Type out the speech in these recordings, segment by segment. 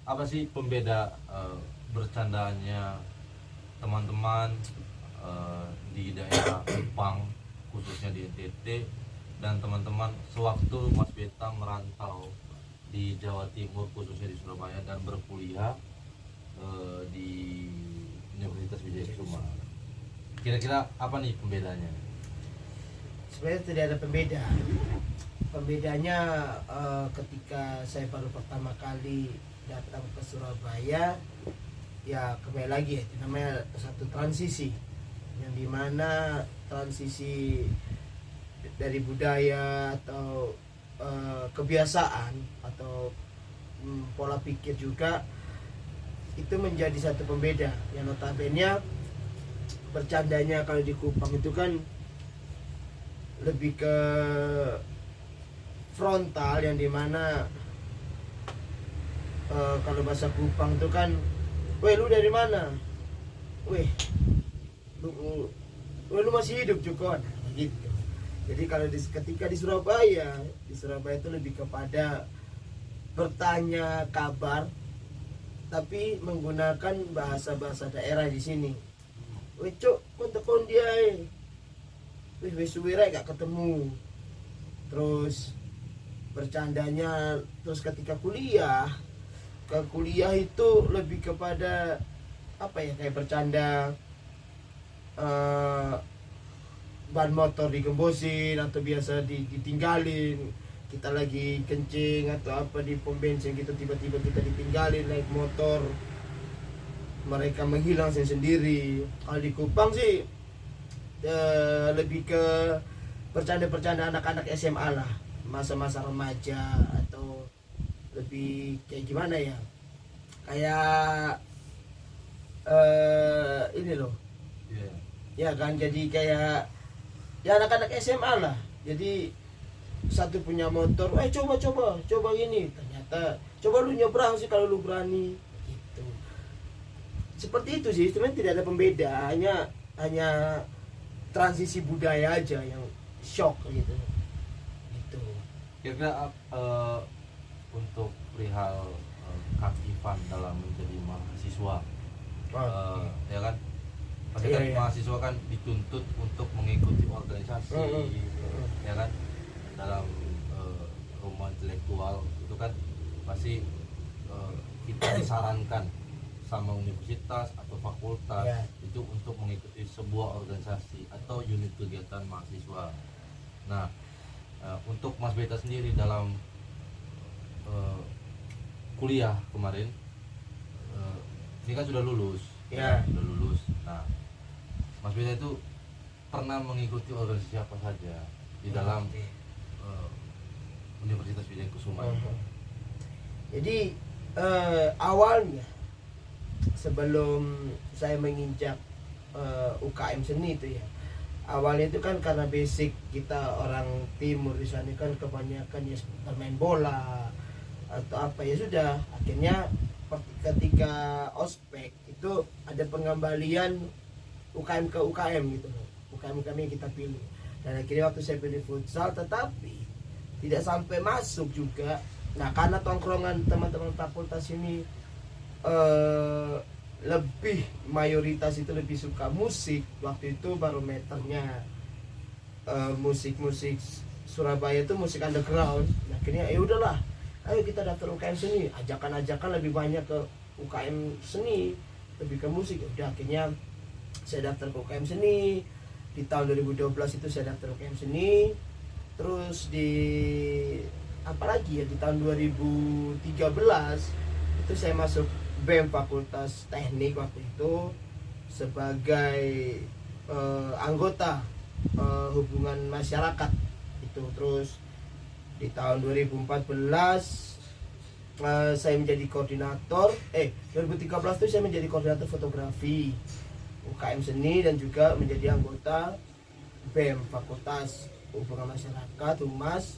apa sih pembeda bercandanya teman-teman di daerah Kupang khususnya di NTT dan teman-teman sewaktu Mas Beta merantau di Jawa Timur khususnya di Surabaya dan berkuliah di Universitas Wijaya. Kira-kira apa nih pembedanya? Sebenarnya tidak ada pembeda. Pembedanya ketika saya baru pertama kali datang ke Surabaya, ya kembali lagi ya, itu namanya satu transisi, yang dimana transisi dari budaya atau kebiasaan atau pola pikir juga itu menjadi satu pembeda yang notabene bercandanya kalau di Kupang itu kan lebih ke frontal, yang dimana kalau bahasa Kupang itu kan, weh lu dari mana, weh lu masih hidup cukon gitu. Jadi kalau ketika di Surabaya itu lebih kepada bertanya kabar tapi menggunakan bahasa daerah di sini. Weh cok, kontakon dia weh suwira gak ketemu. Terus bercandanya, terus ketika kuliah itu lebih kepada apa ya, kayak bercanda ban motor digembosin atau biasa ditinggalin, kita lagi kencing atau apa di pom bensin gitu, tiba-tiba kita ditinggalin naik motor, mereka menghilang sendiri. Kalau di Kupang sih lebih ke bercanda anak-anak SMA lah, masa-masa remaja, atau lebih kayak gimana ya, kayak ini loh, ya kan, jadi kayak ya anak-anak SMA lah. Jadi satu punya motor, coba ini, ternyata coba lu nyebrang sih kalau lu berani gitu. Seperti itu sih, cuman tidak ada pembeda, hanya transisi budaya aja yang shock gitu. Kira-kira untuk perihal keaktifan dalam menjadi mahasiswa, ya kan, pasti kan mahasiswa kan dituntut untuk mengikuti organisasi, ya kan, dalam rumah intelektual itu kan pasti kita disarankan sama universitas atau fakultas itu untuk mengikuti sebuah organisasi atau unit kegiatan mahasiswa. Nah, untuk Mas Beta sendiri dalam kuliah kemarin, ini kan sudah lulus, sudah lulus. Nah, Mas Beta itu pernah mengikuti organisasi apa saja di dalam Universitas Wijaya Kusuma? Jadi awalnya sebelum saya menginjak UKM seni itu ya, awalnya itu kan karena basic kita orang timur di sana kan kebanyakan ya bermain bola atau apa, ya sudah, akhirnya ketika ospek itu ada pengembalian UKM ke UKM gitu, UKM yang kita pilih, dan akhirnya waktu saya pilih futsal tetapi tidak sampai masuk juga. Nah, karena tongkrongan teman-teman fakultas ini lebih mayoritas itu lebih suka musik, waktu itu barometernya musik Surabaya itu musik underground. Nah, akhirnya ya udahlah, ayo kita daftar UKM seni, ajakan lebih banyak ke UKM seni, lebih ke musik. Udah, akhirnya saya daftar ke UKM seni di tahun 2012 itu, saya daftar UKM seni. Terus di apalagi ya, di tahun 2013 itu saya masuk BEM Fakultas Teknik waktu itu sebagai anggota hubungan masyarakat itu. Terus di tahun 2014 saya menjadi koordinator 2013 itu saya menjadi koordinator fotografi UKM seni dan juga menjadi anggota BEM Fakultas Hubungan Masyarakat Humas.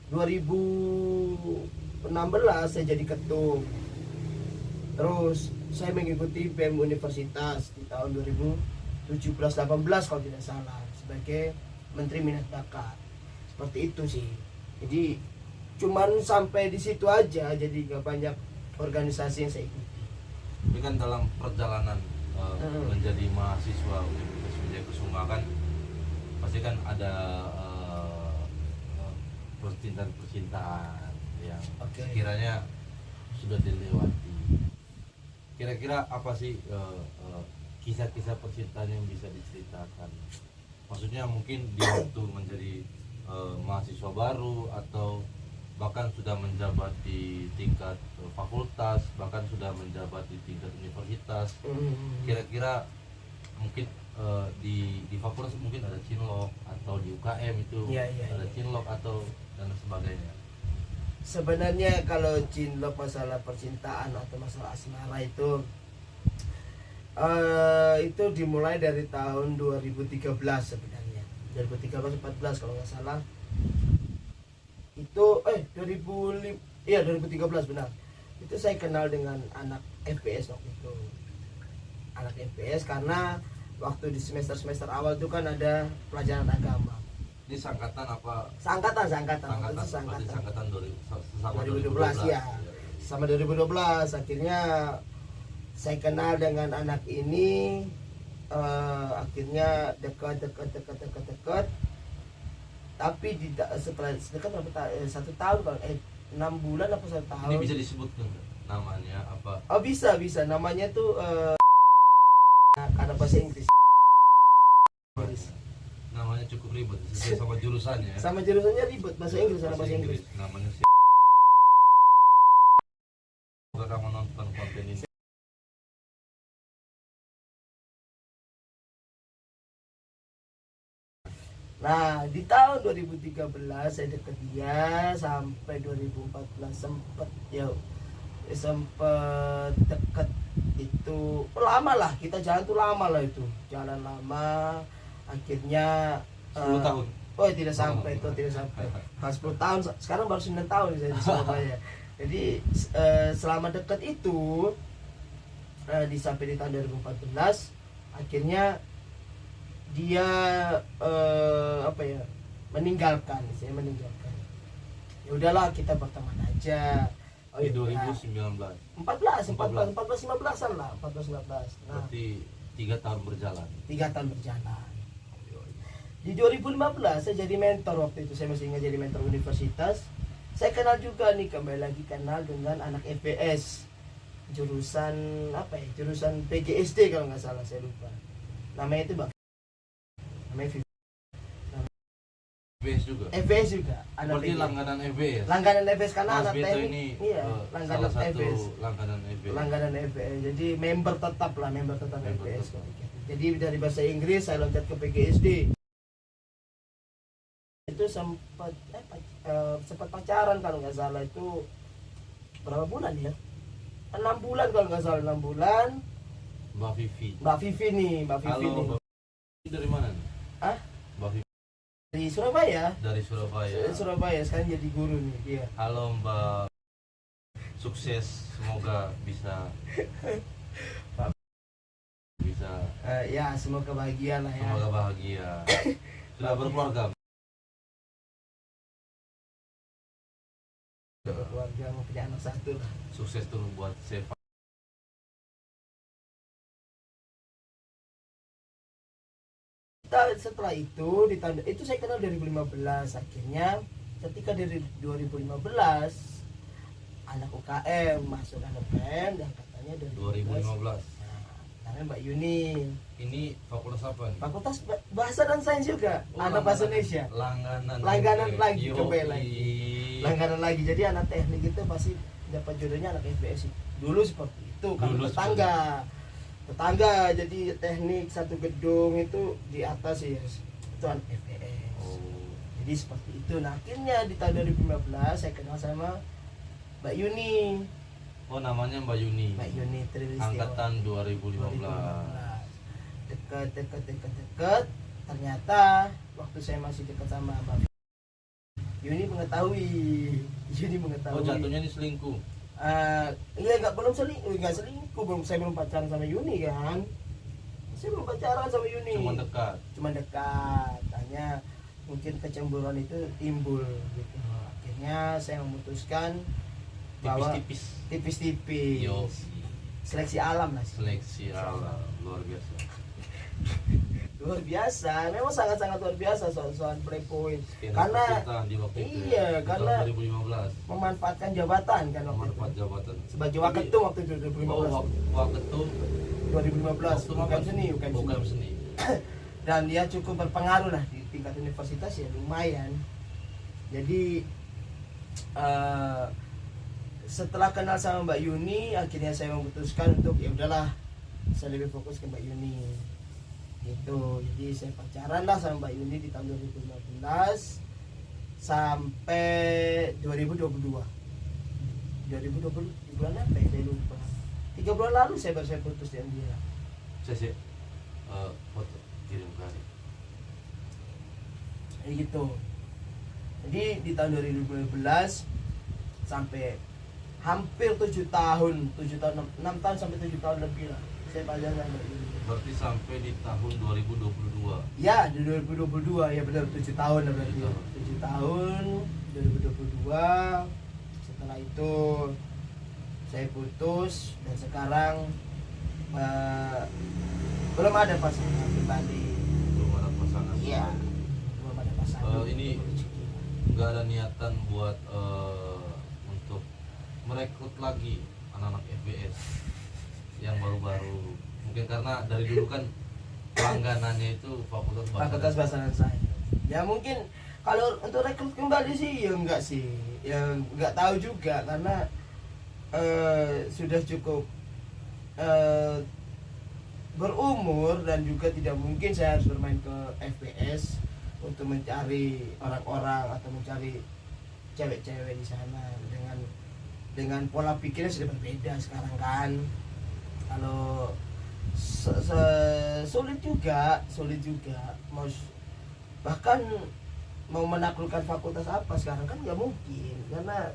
2016 saya jadi ketum. Terus saya mengikuti BEM Universitas di tahun 2017-18 kalau tidak salah sebagai Menteri Minat Bakat. Seperti itu sih. Jadi cuman sampai di situ aja, jadi nggak banyak organisasi yang saya ikuti. Tapi kan dalam perjalanan menjadi mahasiswa Universitas Wijayakusuma kan pasti kan ada percintaan yang sekiranya sudah dilewati. Kira-kira apa sih kisah-kisah percintaan yang bisa diceritakan? Maksudnya mungkin di waktu menjadi mahasiswa baru atau bahkan sudah menjabat di tingkat fakultas, bahkan sudah menjabat di tingkat universitas. Kira-kira mungkin di fakultas mungkin ada cinlok, atau di UKM itu ada cinlok atau dan sebagainya. Sebenarnya kalau cinlok, masalah percintaan atau masalah asmara itu dimulai dari tahun 2013 sebenarnya. 2013-14 kalau nggak salah. Itu 2013 benar. Itu saya kenal dengan anak FPS waktu itu. Anak FPS karena waktu di semester awal itu kan ada pelajaran agama. Ini sangkatan apa? Sangkatan. Berarti sangkatan 2012 ya. Sama 2012 akhirnya saya kenal dengan anak ini, akhirnya dekat. Tapi setelah berapa 1 tahun kalau 6 bulan apa 1 tahun. Ini bisa disebutkan namanya apa? Oh bisa. Namanya tuh ada bahasa Inggris. Namanya cukup ribet sesuai sama jurusannya. Sama jurusannya ribet, bahasa Inggris sama bahasa Inggris. Namanya sih. Semoga kamu nonton konten ini. Nah, di tahun 2013 saya deket dia sampai 2014 sempet deket itu lama lah, kita jalan tuh lama lah, itu jalan lama akhirnya 10 tahun. Oh tidak sampai, tidak sampai. Pas 10 tahun, sekarang baru 9 tahun saya di Surabaya. Jadi selama dekat itu sampai di tahun 2014 akhirnya dia meninggalkan. Ya udahlah kita berteman aja. Di 2019. 15-an lah, 14-15. Nah, berarti 3 tahun berjalan. 3 tahun berjalan. Di 2015 saya jadi mentor, waktu itu saya masih ingat, jadi mentor universitas. Saya kenal juga nih, kembali lagi kenal dengan anak FPS. Jurusan Jurusan PGSD kalau nggak salah, saya lupa. Namanya itu FBS juga. FBS juga. Berarti langganan FBS. Langganan FBS karena Mas anak Beto teknik. ini langganan salah satu FBS. langganan FBS. Langganan FBS. Jadi member tetap FBS. Jadi dari bahasa Inggris saya loncat ke PGSD. Itu sempat pacaran kalau nggak salah, itu berapa bulan ya? 6 bulan kalau nggak salah, 6 bulan. Mbak Vivi. Halo, Mbak Vivi dari mana nih? Mbak Vivi Dari Surabaya. Surabaya, sekarang jadi guru nih dia. Halo Mbak, sukses, semoga bisa ya semoga bahagia lah ya. Semoga bahagia. Sudah berkeluarga. Berkeluarga, mau punya anak 1 lah. Sukses terus buat Seva. Setelah itu di tahun itu saya kenal 2015. Akhirnya ketika dari 2015 anak UKM masuk anak UKM, dan katanya dari 2015. Namanya Mbak Yuni. Ini fakultas apa nih? Fakultas Bahasa dan Sains juga. Anak Bahasa Indonesia. Langganan lagi, coba lagi. Langganan lagi. Jadi anak teknik itu pasti dapat jodohnya anak FBS. Dulu seperti itu, kalau tetangga. Jadi teknik satu gedung itu di atas ya, itu anak FBS. Jadi seperti itu. Nah, akhirnya di tahun 2015 saya kenal sama Mbak Yuni. Oh, namanya Mbak Yuni. Mbak Yuni Angkatan 2015. Dekat. Ternyata waktu saya masih dekat sama Mbak Yuni mengetahui. Oh, jatuhnya ini selingkuh. Nggak selingkuh, saya belum pacaran sama Yuni kan. Saya belum pacaran sama Yuni. Cuma dekat. Hanya mungkin kecemburuan itu timbul gitu. Akhirnya saya memutuskan bahwa tipis-tipis. tipis-tipis. Yo, Seleksi alam lah sih. seleksi alam luar biasa. Luar biasa, memang sangat-sangat luar biasa soal Playboy. Skena Karena percintaan di waktu itu iya, ya, di karena tahun 2015 memanfaatkan jabatan kan waktu manfaat itu. jabatan Sebagai waketum waktu itu 2015. waketum 2015 UKM seni, UKM seni. Dan dia cukup berpengaruh lah di tingkat universitas ya lumayan. Jadi setelah kenal sama Mbak Yuni, akhirnya saya memutuskan untuk ya udahlah saya lebih fokus ke Mbak Yuni gitu. Jadi saya pacaran lah sama Mbak Yuni di tahun 2015 sampai 2022 di bulan apa ya saya lupa. 3 bulan lalu saya putus dengan dia. Saya foto kirim ke Ari. Gitu. Jadi di tahun 2012 sampai hampir 7 tahun, 6 tahun sampai 7 tahun lebih lah saya pacaran sama Mbak Yuni. Berarti sampai di tahun 2022. Ya, di 2022 ya benar 7 tahun lah berarti. 7 7 tahun 2022. Setelah itu saya putus dan sekarang belum ada pasangan kembali. Belum ada pasangan. Iya. Belum ada pasangan. Ini nggak ada niatan buat untuk merekrut lagi anak-anak FBS yang baru-baru, mungkin karena dari dulu kan langganannya itu Fakultas Bahasa dan Sains. Ya mungkin kalau untuk rekrut kembali sih ya enggak sih, ya enggak tahu juga karena sudah cukup berumur dan juga tidak mungkin saya harus bermain ke FPS untuk mencari orang-orang atau mencari cewek-cewek di sana dengan pola pikirnya sudah berbeda sekarang kan. Kalau sulit juga bahkan mau menaklukkan fakultas apa sekarang kan nggak mungkin karena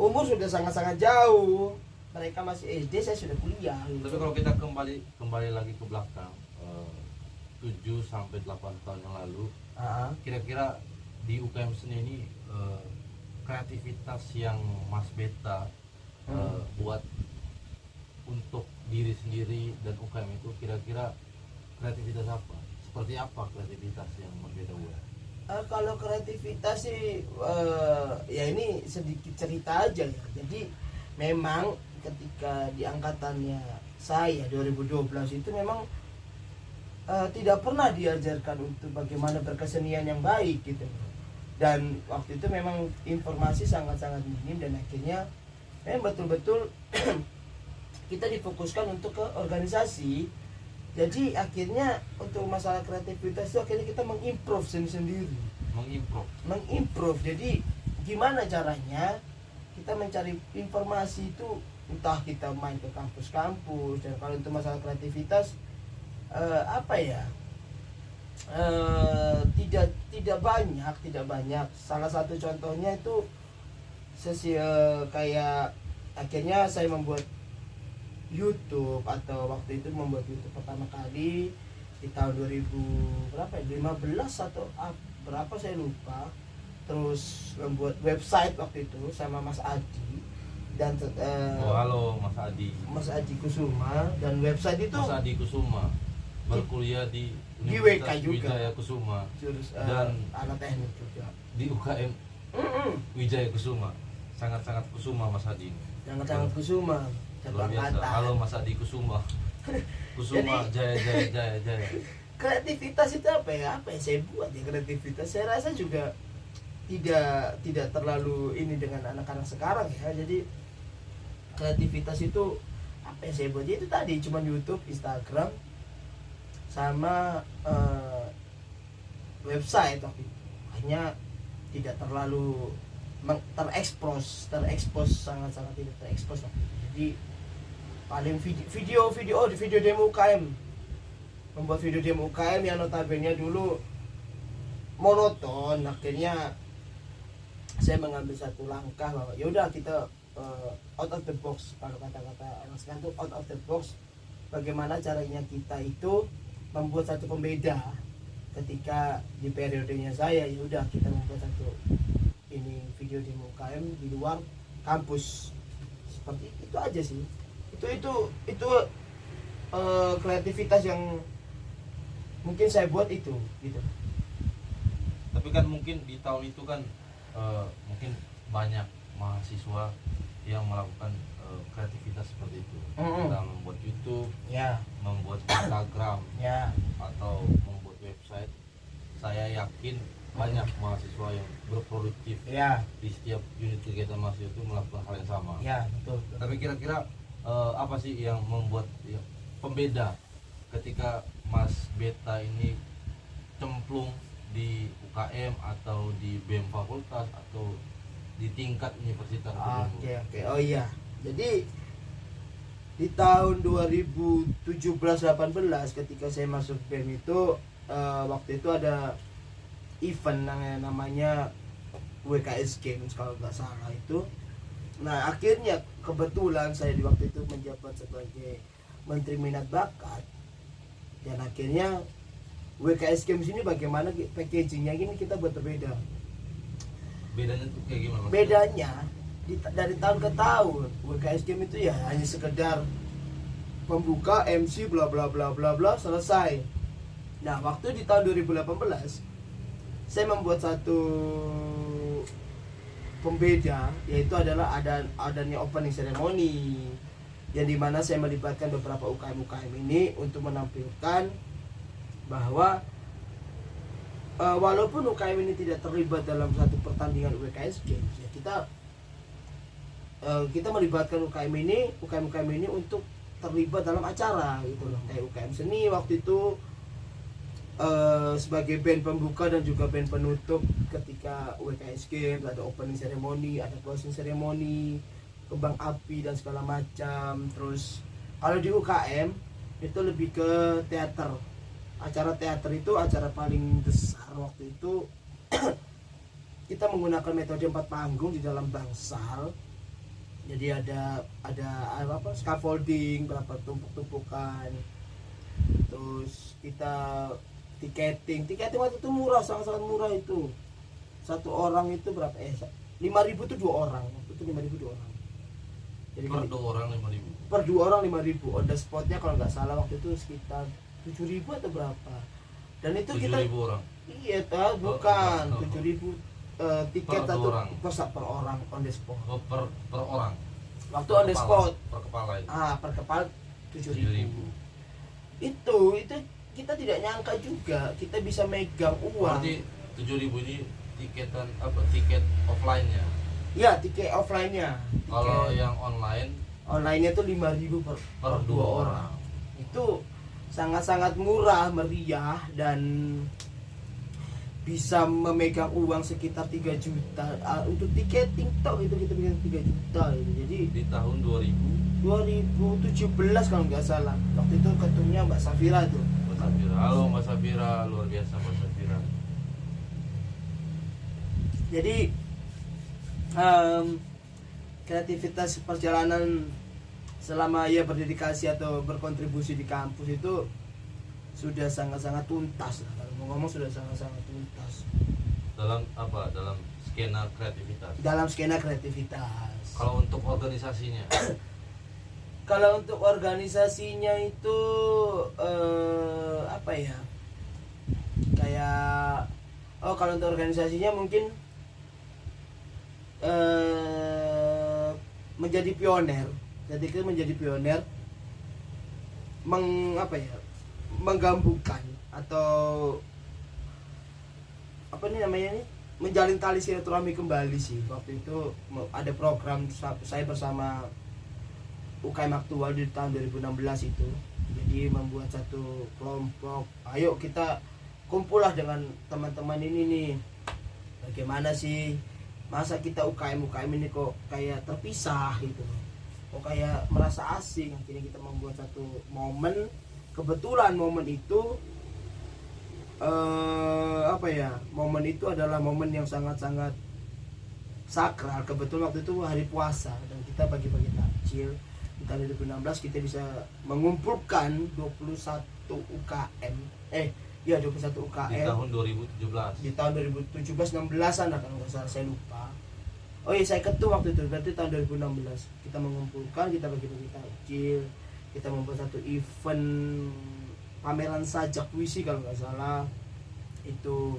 umur sudah sangat-sangat jauh. Mereka masih SD, saya sudah kuliah gitu. Tapi kalau kita kembali lagi ke belakang 7 sampai 8 tahun yang lalu, kira-kira di UKM Seni ini kreativitas yang Mas Beta buat untuk diri sendiri dan UKM itu kira-kira kreativitas apa? Seperti apa kreativitas yang Mas Beta buat? Kalau kreativitas sih ya ini sedikit cerita aja ya. Jadi memang ketika di angkatannya saya 2012 itu memang tidak pernah diajarkan untuk bagaimana berkesenian yang baik gitu. Dan waktu itu memang informasi sangat-sangat minim dan akhirnya memang betul-betul kita difokuskan untuk ke organisasi. Jadi akhirnya untuk masalah kreativitas itu akhirnya kita mengimprove sendiri. Mengimprove. Jadi gimana caranya kita mencari informasi itu, entah kita main ke kampus-kampus. Dan kalau untuk masalah kreativitas tidak banyak. Salah satu contohnya itu kayak akhirnya saya membuat YouTube, atau waktu itu membuat YouTube pertama kali di tahun 2015 atau berapa saya lupa. Terus membuat website waktu itu sama Mas Adi dan halo Mas Adi. Mas Adi Kusuma, dan website itu Mas Adi Kusuma berkuliah di WK Universitas juga. Wijaya Kusuma dan anak teknik juga di UKM Wijaya Kusuma. Sangat-sangat Kusuma Mas Adi. Sangat Kusuma. Luar biasa. Halo Mas Adi Kusuma. Kusuma jaya. Kreativitas itu apa yang saya buat ya? Kreativitas saya rasa juga tidak terlalu ini dengan anak-anak sekarang ya. Jadi kreativitas itu apa yang saya buat itu tadi cuma YouTube, Instagram, sama website waktu itu. Hanya tidak terlalu terekspos sangat-sangat tidak terekspos waktu itu. Jadi paling video demo UKM, membuat video demo UKM yang notabene dulu monoton. Akhirnya saya mengambil satu langkah bahwa yaudah kita out of the box. Kalau kata-kata orang sekarang itu out of the box, bagaimana caranya kita itu membuat satu pembeda. Ketika di periodenya saya, yaudah kita membuat satu ini video demo UKM di luar kampus. Seperti itu aja sih. Itu kreativitas yang mungkin saya buat itu gitu. Tapi kan mungkin di tahun itu kan mungkin banyak mahasiswa yang melakukan kreativitas seperti itu, dalam membuat YouTube, Ya, membuat Instagram, ya, atau membuat website. Saya yakin banyak mahasiswa yang berproduktif ya, di setiap unit kegiatan mahasiswa itu melakukan hal yang sama. ya, betul. Tapi kira-kira apa sih yang membuat pembeda ketika Mas Beta ini cemplung di UKM atau di BEM fakultas atau di tingkat universitas? Oke. Oh iya. Jadi di tahun 2017-18 ketika saya masuk BEM itu waktu itu ada event namanya WKS Games kalau nggak salah itu. Nah akhirnya kebetulan saya di waktu itu menjabat sebagai Menteri Minat Bakat, dan akhirnya WKS Games ini bagaimana packagingnya ini kita buat berbeda. Bedanya tuh kayak gimana? Bedanya dari tahun ke tahun WKS Games itu ya hanya sekedar pembuka, MC, bla bla bla bla bla, selesai. Nah waktu di tahun 2018 saya membuat satu pembeda, yaitu adalah adanya opening ceremony, yang dimana saya melibatkan beberapa UKM ini untuk menampilkan bahwa walaupun UKM ini tidak terlibat dalam satu pertandingan WKS Games, ya kita melibatkan UKM ini untuk terlibat dalam acara gitu loh, kayak UKM seni waktu itu sebagai band pembuka dan juga band penutup ketika WKS Games, ada opening ceremony, ada closing ceremony, kembang api dan segala macam. Terus kalau di UKM itu lebih ke teater. Acara teater itu acara paling besar waktu itu. Kita menggunakan metode 4 panggung di dalam bangsal. Jadi ada scaffolding, berapa tumpuk-tumpukan. Terus kita tiketing waktu itu murah, sangat-sangat murah itu. Satu orang itu berapa? 5.000 itu 2 orang. Waktu itu 5.000 2 orang. Jadi per 2 orang 5.000. Per 2 orang 5.000. On the spotnya kalau nggak salah waktu itu sekitar 7.000 atau berapa. Dan itu 7.000 orang. Iya, bukan 7.000 tiket per atau orang. per orang on the spot. Per orang. Waktu on the spot. Per kepala itu. Per kepala 7.000. Itu kita tidak nyangka juga kita bisa megang uang. Berarti 7.000 ini tiketan tiket offline-nya. Iya, tiket offline-nya. Kalau yang online-nya tuh 5.000 per 2 orang. Itu sangat-sangat murah, meriah, dan bisa memegang uang sekitar 3 juta untuk tiketing tok itu kita pegang 3 juta itu. Jadi di tahun 2017 kalau nggak salah. Waktu itu ketumnya Mbak Safira tuh. Mbak Safira. Halo Mbak Safira, luar biasa Mbak Safira. Jadi kreativitas perjalanan selama ia berdedikasi atau berkontribusi di kampus itu sudah sangat-sangat tuntas. Kalau mau ngomong sudah sangat-sangat tuntas. Dalam skena kreativitas. Dalam skena kreativitas. Kalau untuk organisasinya? Kalau untuk organisasinya itu kalau untuk organisasinya mungkin menjadi pioner. Jadi kita menjadi pioner menggabungkan atau menjalin tali silaturahmi kembali sih. Waktu itu ada program saya bersama UKM aktual di tahun 2016 itu. Jadi membuat satu kelompok, ayo kita kumpullah dengan teman-teman ini nih. Bagaimana sih masa kita UKM ini kok kayak terpisah gitu, kok kayak merasa asing. Akhirnya kita membuat satu momen. Kebetulan momen itu momen itu adalah momen yang sangat-sangat sakral. Kebetulan waktu itu hari puasa dan kita bagi-bagi takjil. Di tahun 2016 kita bisa mengumpulkan 21 UKM. 21 UKM. Di tahun 2017. Di tahun 2017 16-an kalau nggak salah, saya lupa. Oh iya, saya ketua waktu itu, berarti tahun 2016 kita mengumpulkan, kita bagi-bagi takjil, kita membuat satu event pameran sajak puisi kalau nggak salah. Itu